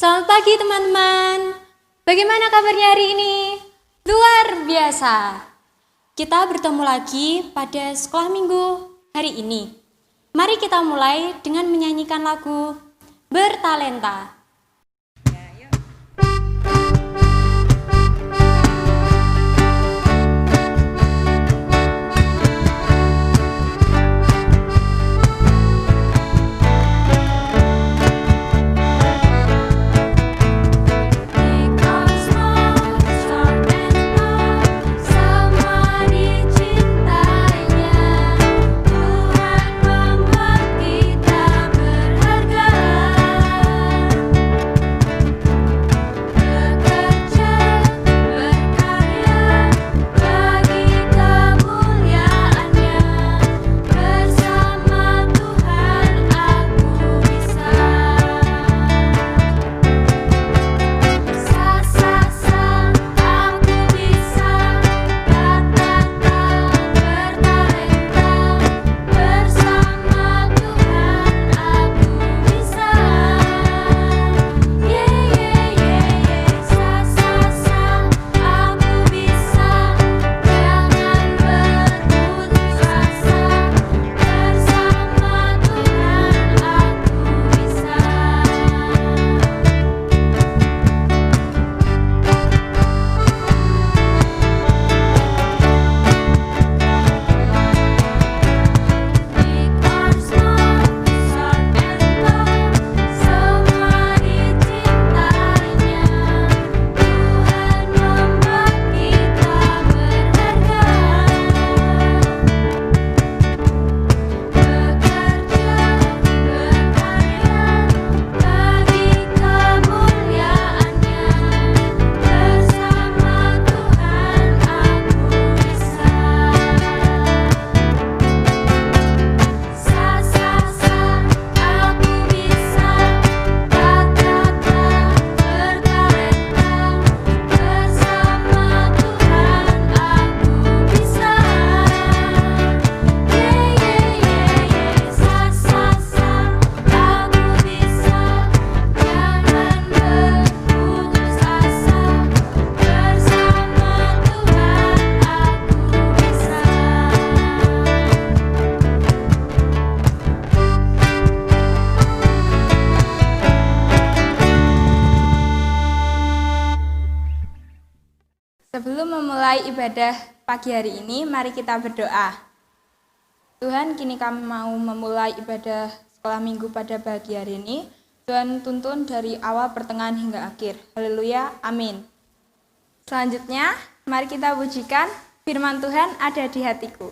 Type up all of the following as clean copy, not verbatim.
Selamat pagi teman-teman. Bagaimana kabarnya hari ini? Luar biasa. Kita bertemu lagi pada sekolah minggu hari ini. Mari kita mulai dengan menyanyikan lagu Bertalenta. Sebelum memulai ibadah pagi hari ini, mari kita berdoa. Tuhan, kini kami mau memulai ibadah sekolah minggu pada pagi hari ini. Tuhan tuntun dari awal, pertengahan, hingga akhir. Haleluya, amin. Selanjutnya, mari kita pujikan firman Tuhan ada di hatiku.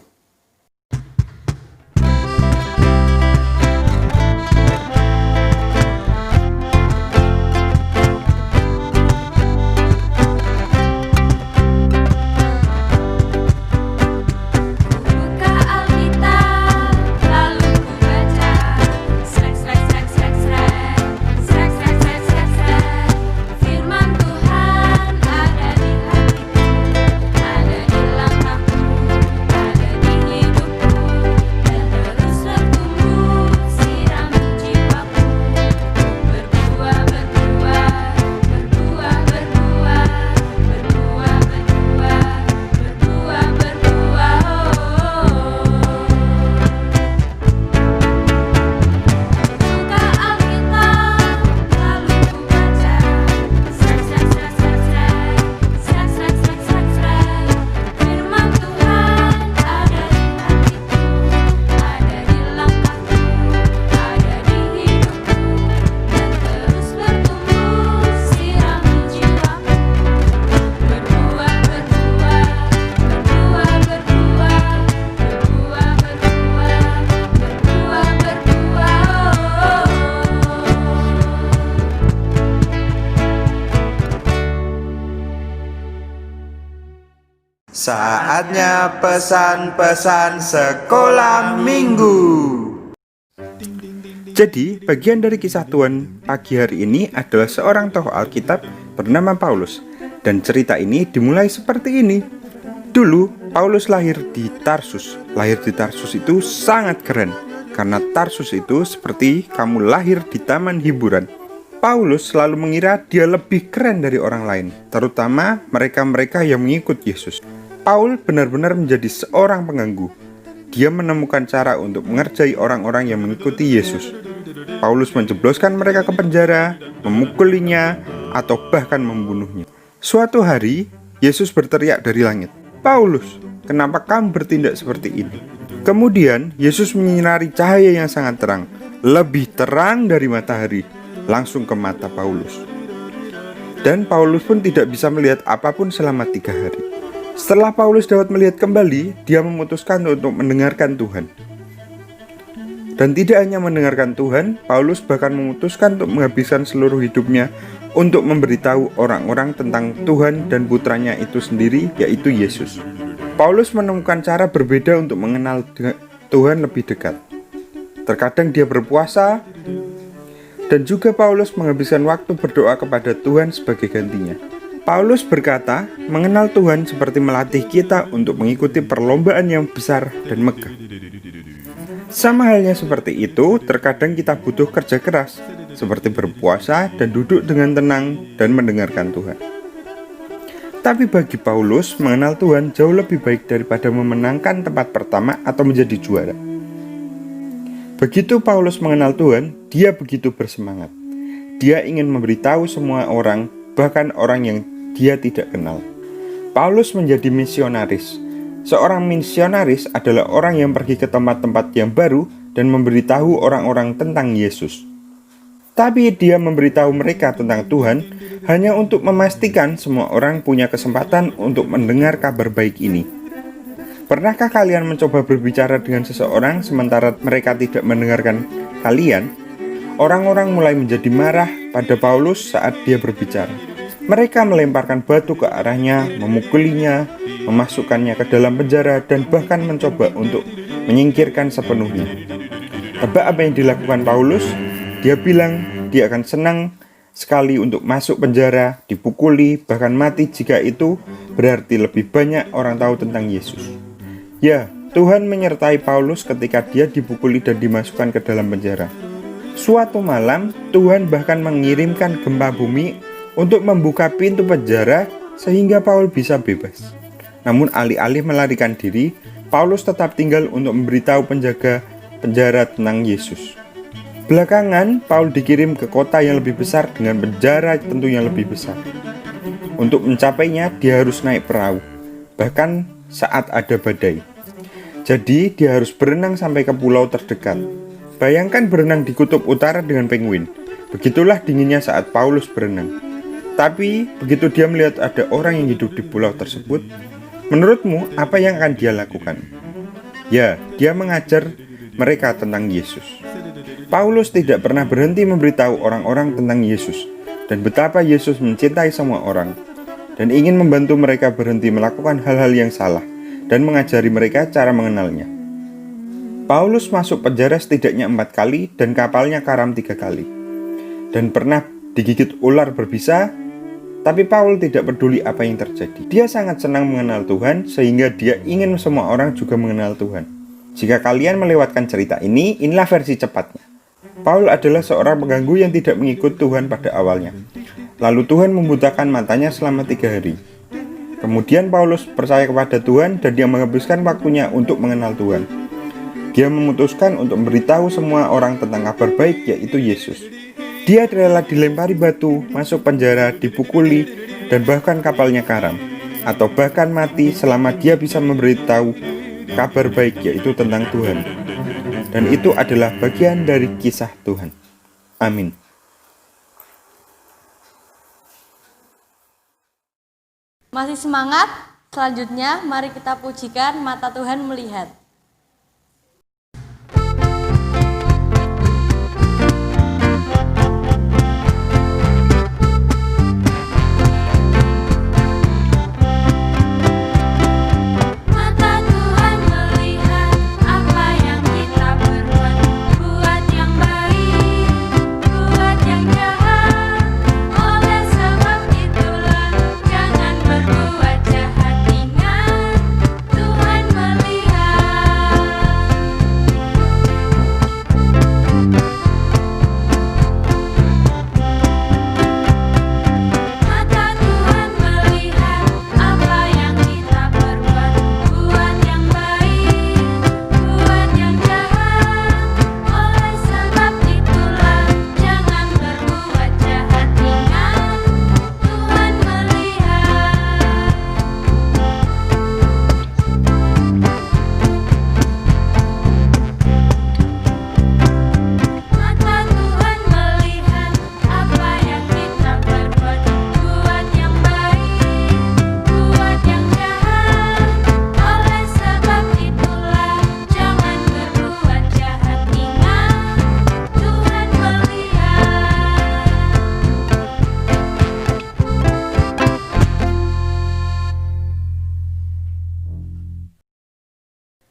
Saatnya pesan-pesan sekolah minggu. Jadi, bagian dari kisah Tuhan pagi hari ini adalah seorang tokoh Alkitab bernama Paulus. Dan cerita ini dimulai seperti ini. Dulu, Paulus lahir di Tarsus. Lahir di Tarsus itu sangat keren, karena Tarsus itu seperti kamu lahir di taman hiburan. Paulus selalu mengira dia lebih keren dari orang lain, terutama mereka-mereka yang mengikut Yesus. Paul benar-benar menjadi seorang pengganggu. Dia menemukan cara untuk mengerjai orang-orang yang mengikuti Yesus. Paulus menjebloskan mereka ke penjara, memukulinya, atau bahkan membunuhnya. Suatu hari, Yesus berteriak dari langit, "Paulus, kenapa kamu bertindak seperti ini?" Kemudian, Yesus menyinari cahaya yang sangat terang, lebih terang dari matahari, langsung ke mata Paulus. Dan Paulus pun tidak bisa melihat apapun selama 3 hari. Setelah Paulus dapat melihat kembali, dia memutuskan untuk mendengarkan Tuhan. Dan tidak hanya mendengarkan Tuhan, Paulus bahkan memutuskan untuk menghabiskan seluruh hidupnya untuk memberitahu orang-orang tentang Tuhan dan putranya itu sendiri, yaitu Yesus. Paulus menemukan cara berbeda untuk mengenal Tuhan lebih dekat. Terkadang dia berpuasa, dan juga Paulus menghabiskan waktu berdoa kepada Tuhan sebagai gantinya. Paulus berkata, mengenal Tuhan seperti melatih kita untuk mengikuti perlombaan yang besar dan megah. Sama halnya seperti itu, terkadang kita butuh kerja keras, seperti berpuasa dan duduk dengan tenang dan mendengarkan Tuhan. Tapi bagi Paulus, mengenal Tuhan jauh lebih baik daripada memenangkan tempat pertama atau menjadi juara. Begitu Paulus mengenal Tuhan, dia begitu bersemangat. Dia ingin memberitahu semua orang, bahkan orang yang dia tidak kenal. Paulus menjadi misionaris. Seorang misionaris adalah orang yang pergi ke tempat-tempat yang baru dan memberitahu orang-orang tentang Yesus. Tapi dia memberitahu mereka tentang Tuhan hanya untuk memastikan semua orang punya kesempatan untuk mendengar kabar baik ini. Pernahkah kalian mencoba berbicara dengan seseorang sementara mereka tidak mendengarkan kalian? Orang-orang mulai menjadi marah pada Paulus saat dia berbicara. Mereka melemparkan batu ke arahnya, memukulinya, memasukkannya ke dalam penjara, dan bahkan mencoba untuk menyingkirkan sepenuhnya. Tebak apa yang dilakukan Paulus? Dia bilang dia akan senang sekali untuk masuk penjara, dipukuli, bahkan mati jika itu berarti lebih banyak orang tahu tentang Yesus. Ya, Tuhan menyertai Paulus ketika dia dipukuli dan dimasukkan ke dalam penjara. Suatu malam, Tuhan bahkan mengirimkan gempa bumi untuk membuka pintu penjara sehingga Paulus bisa bebas. Namun alih-alih melarikan diri, Paulus tetap tinggal untuk memberitahu penjaga penjara tentang Yesus. Belakangan, Paulus dikirim ke kota yang lebih besar dengan penjara tentunya lebih besar. Untuk mencapainya, dia harus naik perahu, bahkan saat ada badai. Jadi, dia harus berenang sampai ke pulau terdekat. Bayangkan berenang di kutub utara dengan penguin. Begitulah dinginnya saat Paulus berenang. Tapi, begitu dia melihat ada orang yang hidup di pulau tersebut, menurutmu apa yang akan dia lakukan? Ya, dia mengajar mereka tentang Yesus. Paulus tidak pernah berhenti memberitahu orang-orang tentang Yesus dan betapa Yesus mencintai semua orang dan ingin membantu mereka berhenti melakukan hal-hal yang salah dan mengajari mereka cara mengenalnya. Paulus masuk penjara setidaknya 4 kali dan kapalnya karam 3 kali. Dan pernah digigit ular berbisa, tapi Paulus tidak peduli apa yang terjadi. Dia sangat senang mengenal Tuhan sehingga dia ingin semua orang juga mengenal Tuhan. Jika kalian melewatkan cerita ini, inilah versi cepatnya. Paulus adalah seorang pengganggu yang tidak mengikut Tuhan pada awalnya. Lalu Tuhan membutakan matanya selama 3 hari. Kemudian Paulus percaya kepada Tuhan dan dia menghabiskan waktunya untuk mengenal Tuhan. Dia memutuskan untuk memberitahu semua orang tentang kabar baik, yaitu Yesus. Dia rela dilempari batu, masuk penjara, dipukuli, dan bahkan kapalnya karam, atau bahkan mati selama dia bisa memberitahu kabar baik, yaitu tentang Tuhan. Dan itu adalah bagian dari kisah Tuhan. Amin. Masih semangat? Selanjutnya, mari kita pujikan Mata Tuhan Melihat. Tuhan melihat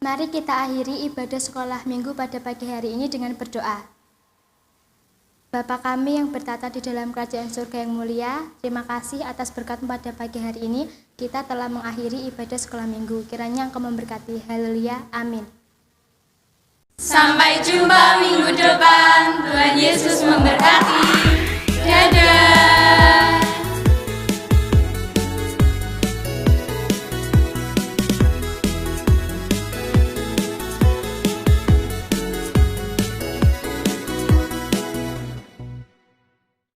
Mari kita akhiri ibadah sekolah minggu pada pagi hari ini dengan berdoa. Bapa kami yang bertata di dalam kerajaan surga yang mulia, terima kasih atas berkat pada pagi hari ini. Kita telah mengakhiri ibadah sekolah minggu. Kiranya Engkau memberkati. Haleluya. Amin. Sampai jumpa minggu depan. Tuhan Yesus memberkati. Dadah.